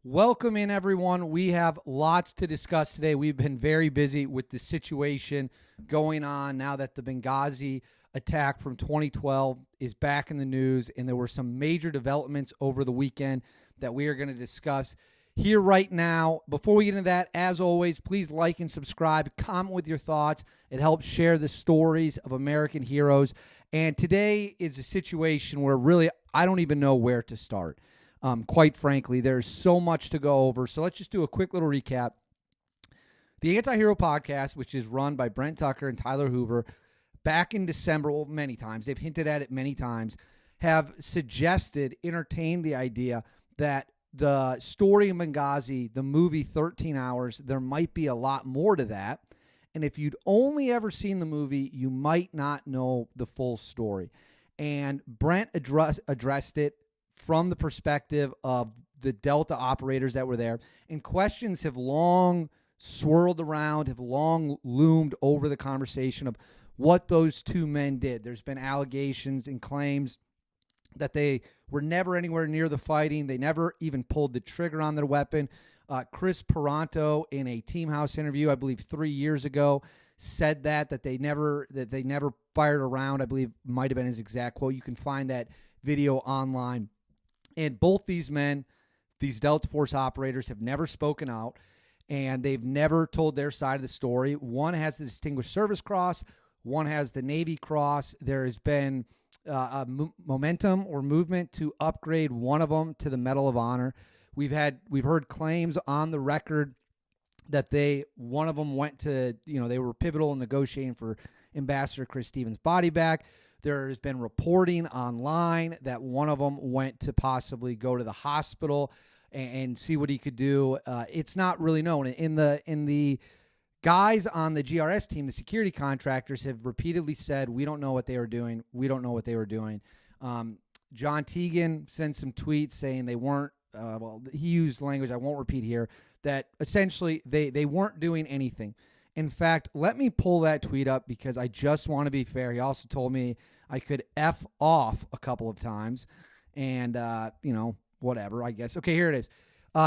Welcome in, everyone. We have lots to discuss today. We've been very busy with the situation going on now that the Benghazi attack from 2012 is back in the news, and there were some major developments over the weekend that we are going to discuss here right now. Before we get into that, as always, please like and subscribe, comment with your thoughts. It helps share the stories of American heroes. And today is a situation where really I don't even know where to start. Quite frankly, there's so much to go over. So let's just do a quick little recap. The Anti-Hero Podcast, which is run by Brent Tucker and Tyler Hoover, back in December, well, many times, they've hinted at it many times, have suggested, entertained the idea that the story in Benghazi, the movie 13 Hours, there might be a lot more to that. And if you'd only ever seen the movie, you might not know the full story. And Brent addressed it from the perspective of the Delta operators that were there. And questions have long swirled around, have long loomed over the conversation of what those two men did. There's been allegations and claims that they were never anywhere near the fighting. They never even pulled the trigger on their weapon. Chris Peranto, in a Team House interview, I believe 3 years ago, said that they never fired a round. I believe might have been his exact quote. You can find that video online. And both these men, these Delta Force operators, have never spoken out, and they've never told their side of the story. One has the Distinguished Service Cross. One has the Navy Cross. There has been a momentum or movement to upgrade one of them to the Medal of Honor. We've heard claims on the record that one of them went to, they were pivotal in negotiating for Ambassador Chris Stevens' body back. There's been reporting online that one of them went to possibly go to the hospital and see what he could do. It's not really known. In the guys on the GRS team, the security contractors, have repeatedly said, we don't know what they were doing. We don't know what they were doing. John Teagan sent some tweets saying they weren't, he used language I won't repeat here, that essentially they weren't doing anything. In fact, let me pull that tweet up because I just want to be fair. He also told me I could F off a couple of times and, whatever, I guess. Okay, here it is.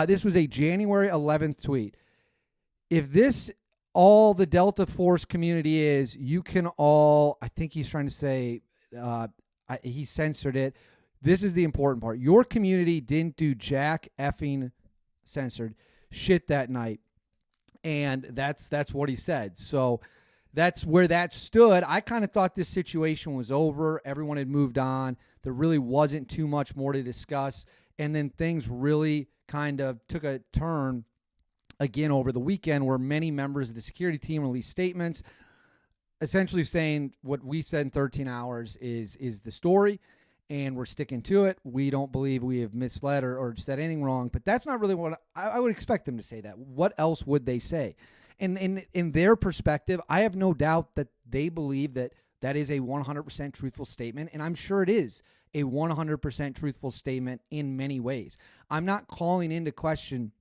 This was a January 11th tweet. If this all the Delta Force community is, you can all, I think he's trying to say, he censored it. This is the important part. Your community didn't do jack effing censored shit that night. And that's what he said. So that's where that stood. I kind of thought this situation was over. Everyone had moved on. There really wasn't too much more to discuss. And then things really kind of took a turn again over the weekend where many members of the security team released statements essentially saying what we said in 13 Hours is the story. And we're sticking to it. We don't believe we have misled or said anything wrong. But that's not really what I would expect them to say that. What else would they say? And in their perspective, I have no doubt that they believe that is a 100% truthful statement. And I'm sure it is a 100% truthful statement in many ways. I'm not calling into question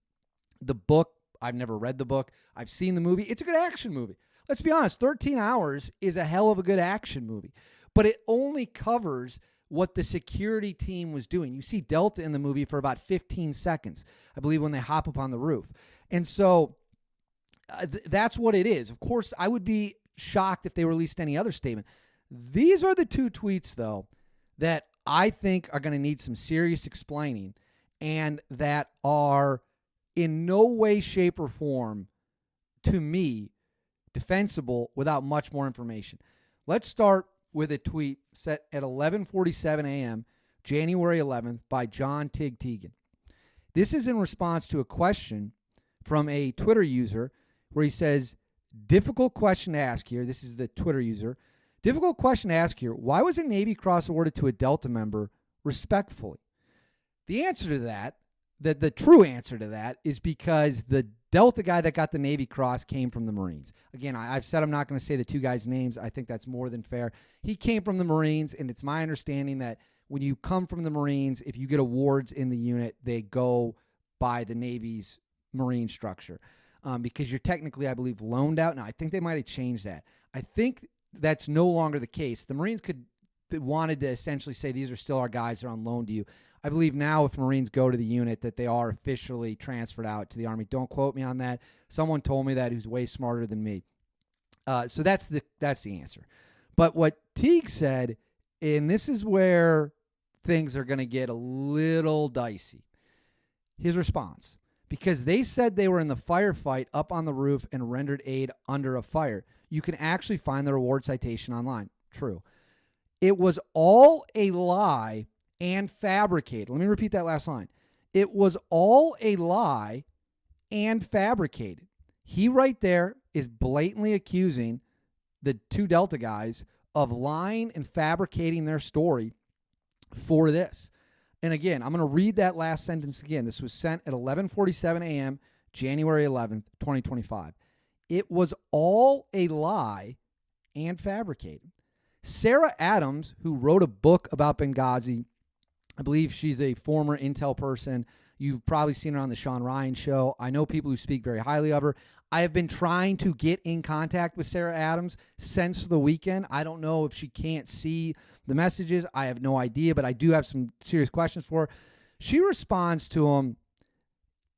the book. I've never read the book. I've seen the movie. It's a good action movie. Let's be honest. 13 Hours is a hell of a good action movie. But it only covers what the security team was doing. You see Delta in the movie for about 15 seconds, I believe, when they hop up on the roof. And so that's what it is. Of course, I would be shocked if they released any other statement. These are the two tweets, though, that I think are going to need some serious explaining and that are in no way, shape, or form, to me, defensible without much more information. Let's start with a tweet set at 11:47 a.m., January 11th, by John Tig Teagan. This is in response to a question from a Twitter user where he says, difficult question to ask here. This is the Twitter user. Difficult question to ask here. Why was a Navy Cross awarded to a Delta member respectfully? The answer to that, the true answer to that, is because the Delta guy that got the Navy Cross came from the Marines. Again, I've said I'm not going to say the two guys' names. I think that's more than fair. He came from the Marines, and it's my understanding that when you come from the Marines, if you get awards in the unit, they go by the Navy's Marine structure because you're technically, I believe, loaned out. Now, I think they might have changed that. I think that's no longer the case. The Marines wanted to essentially say these are still our guys that are on loan to you. I believe now if Marines go to the unit that they are officially transferred out to the Army. Don't quote me on that. Someone told me that who's way smarter than me. So that's the answer. But what Teague said, and this is where things are going to get a little dicey, his response, because they said they were in the firefight up on the roof and rendered aid under a fire. You can actually find the reward citation online. True. It was all a lie and fabricated. Let me repeat that last line. It was all a lie and fabricated. He right there is blatantly accusing the two Delta guys of lying and fabricating their story for this. And again, I'm going to read that last sentence again. This was sent at 11:47 a.m., January 11th, 2025. It was all a lie and fabricated. Sarah Adams, who wrote a book about Benghazi, I believe she's a former intel person. You've probably seen her on the Sean Ryan show. I know people who speak very highly of her. I have been trying to get in contact with Sarah Adams since the weekend. I don't know if she can't see the messages. I have no idea, but I do have some serious questions for her. She responds to him,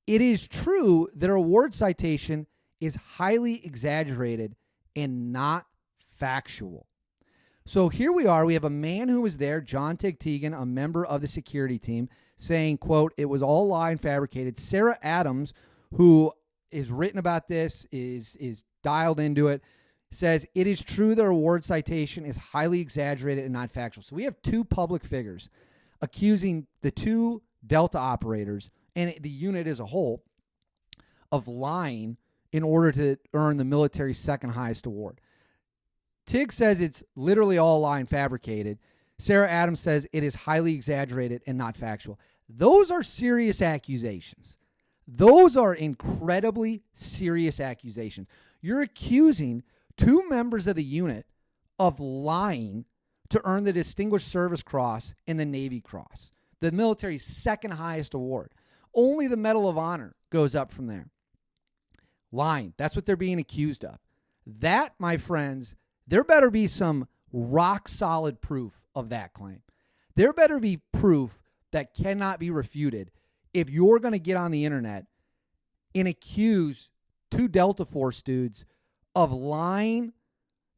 "It is true that a reward citation is highly exaggerated and not factual." So here we are. We have a man who was there, John Teagan, a member of the security team, saying, quote, it was all lie and fabricated. Sarah Adams, who is written about this, is dialed into it, says it is true the reward citation is highly exaggerated and not factual. So we have two public figures accusing the two Delta operators and the unit as a whole of lying in order to earn the military's second highest award. Tig says it's literally all lie and fabricated. Sarah Adams says it is highly exaggerated and not factual. Those are serious accusations. Those are incredibly serious accusations. You're accusing two members of the unit of lying to earn the Distinguished Service Cross and the Navy Cross, the military's second highest award. Only the Medal of Honor goes up from there. Lying. That's what they're being accused of. That, my friends, there better be some rock-solid proof of that claim. There better be proof that cannot be refuted if you're going to get on the internet and accuse two Delta Force dudes of lying,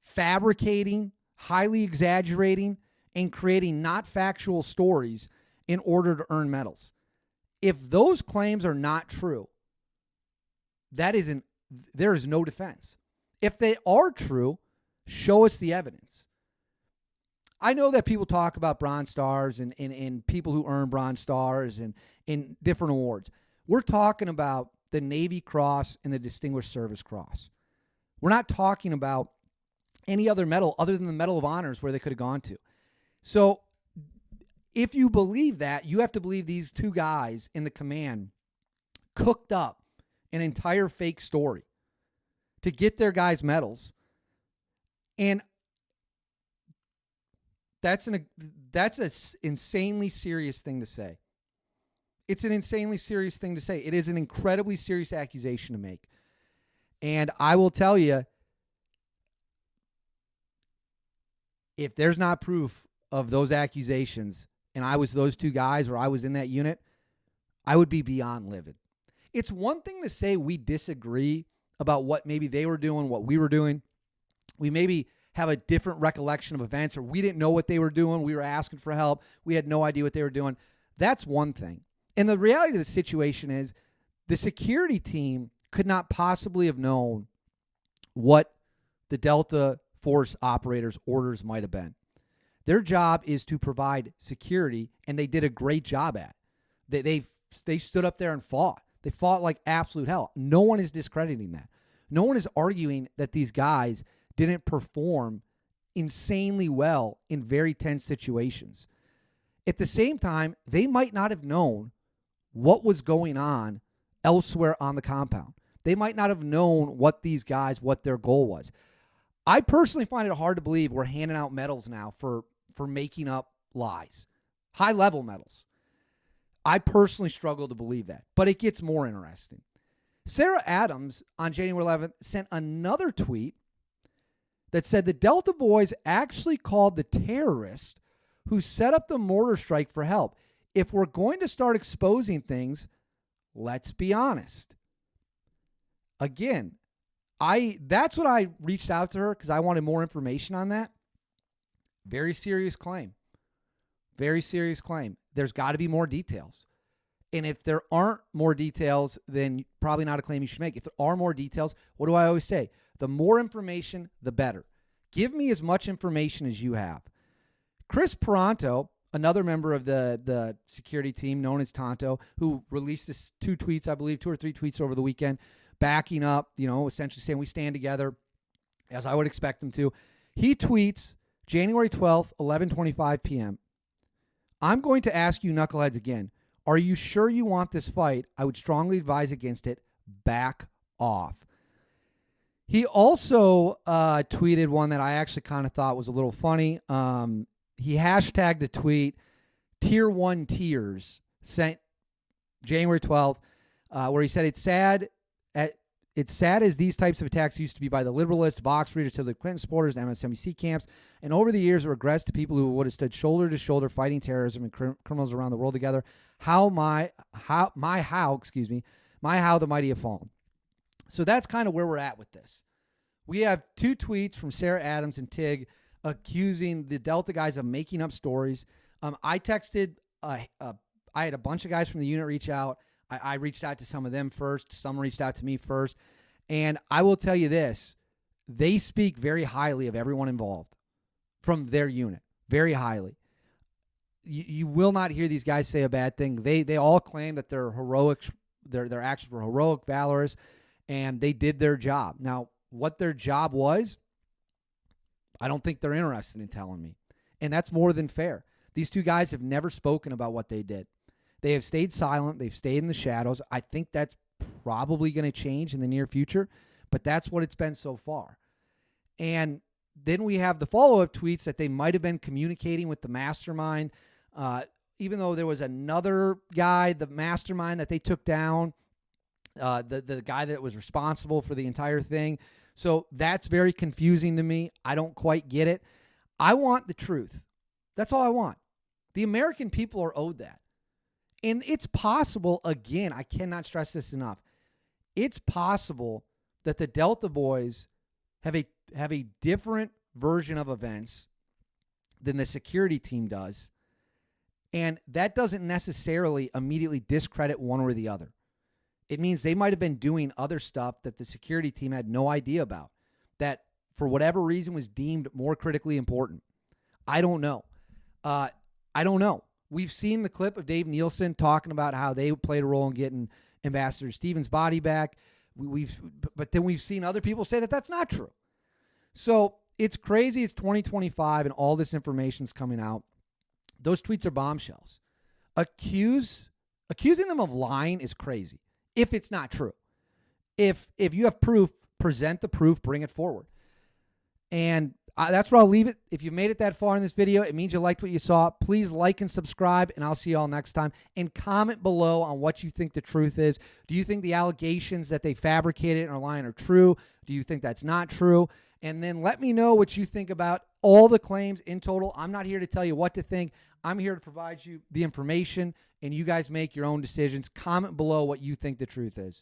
fabricating, highly exaggerating, and creating not factual stories in order to earn medals. If those claims are not true, there is no defense. If they are true, show us the evidence. I know that people talk about Bronze Stars and people who earn Bronze Stars and different awards. We're talking about the Navy Cross and the Distinguished Service Cross. We're not talking about any other medal other than the Medal of Honors where they could have gone to. So if you believe that, you have to believe these two guys in the command cooked up an entire fake story to get their guys medals. And that's an insanely serious thing to say. It's an insanely serious thing to say. It is an incredibly serious accusation to make. And I will tell you, if there's not proof of those accusations, and I was those two guys or I was in that unit, I would be beyond livid. It's one thing to say we disagree about what maybe they were doing, what we were doing. We maybe have a different recollection of events, or we didn't know what they were doing. We were asking for help. We had no idea what they were doing. That's one thing. And the reality of the situation is the security team could not possibly have known what the Delta Force operators' orders might have been. Their job is to provide security, and they did a great job at it. They stood up there and fought. They fought like absolute hell. No one is discrediting that. No one is arguing that these guys didn't perform insanely well in very tense situations. At the same time, they might not have known what was going on elsewhere on the compound. They might not have known what their goal was. I personally find it hard to believe we're handing out medals now for making up lies. High-level medals. I personally struggle to believe that, but it gets more interesting. Sarah Adams on January 11th sent another tweet that said the Delta boys actually called the terrorist who set up the mortar strike for help. If we're going to start exposing things, let's be honest. Again, that's what I reached out to her because I wanted more information on that. Very serious claim. Very serious claim. There's got to be more details. And if there aren't more details, then probably not a claim you should make. If there are more details, what do I always say? The more information, the better. Give me as much information as you have. Chris Peranto, another member of the security team known as Tonto, who released this 2 tweets, I believe, 2 or 3 tweets over the weekend, backing up, essentially saying we stand together, as I would expect him to. He tweets January 12th, 11:25 p.m. I'm going to ask you knuckleheads again. Are you sure you want this fight? I would strongly advise against it. Back off. He also tweeted one that I actually kind of thought was a little funny. He hashtagged a tweet, Tier 1 Tears, sent January 12th, where he said, it's sad as these types of attacks used to be by the liberalist, Vox readers, Hillary Clinton supporters, MSNBC camps, and over the years it regressed to people who would have stood shoulder to shoulder fighting terrorism and criminals around the world together. How the mighty have fallen. So that's kind of where we're at with this. We have 2 tweets from Sarah Adams and Tig accusing the Delta guys of making up stories. I texted, I had a bunch of guys from the unit reach out. I reached out to some of them first. Some reached out to me first. And I will tell you this, they speak very highly of everyone involved from their unit, very highly. You will not hear these guys say a bad thing. They all claim that they're heroic, their actions were heroic, valorous, and they did their job. Now, what their job was, I don't think they're interested in telling me. And that's more than fair. These 2 guys have never spoken about what they did. They have stayed silent. They've stayed in the shadows. I think that's probably going to change in the near future, but that's what it's been so far. And then we have the follow-up tweets that they might have been communicating with the mastermind, even though there was another guy, the mastermind that they took down, the guy that was responsible for the entire thing. So that's very confusing to me. I don't quite get it. I want the truth. That's all I want. The American people are owed that. And it's possible, again, I cannot stress this enough. It's possible that the Delta boys have a different version of events than the security team does. And that doesn't necessarily immediately discredit one or the other. It means they might have been doing other stuff that the security team had no idea about, that for whatever reason was deemed more critically important. I don't know. We've seen the clip of Dave Nielsen talking about how they played a role in getting Ambassador Stevens' body back. But then we've seen other people say that that's not true. So it's crazy. It's 2025 and all this information's coming out. Those tweets are bombshells. Accusing them of lying is crazy if it's not true. If you have proof, present the proof, bring it forward. And that's where I'll leave it. If you made it that far in this video, it means you liked what you saw. Please like and subscribe, and I'll see you all next time. And comment below on what you think the truth is. Do you think the allegations that they fabricated and are lying are true? Do you think that's not true? And then let me know what you think about all the claims in total. I'm not here to tell you what to think. I'm here to provide you the information, and you guys make your own decisions. Comment below what you think the truth is.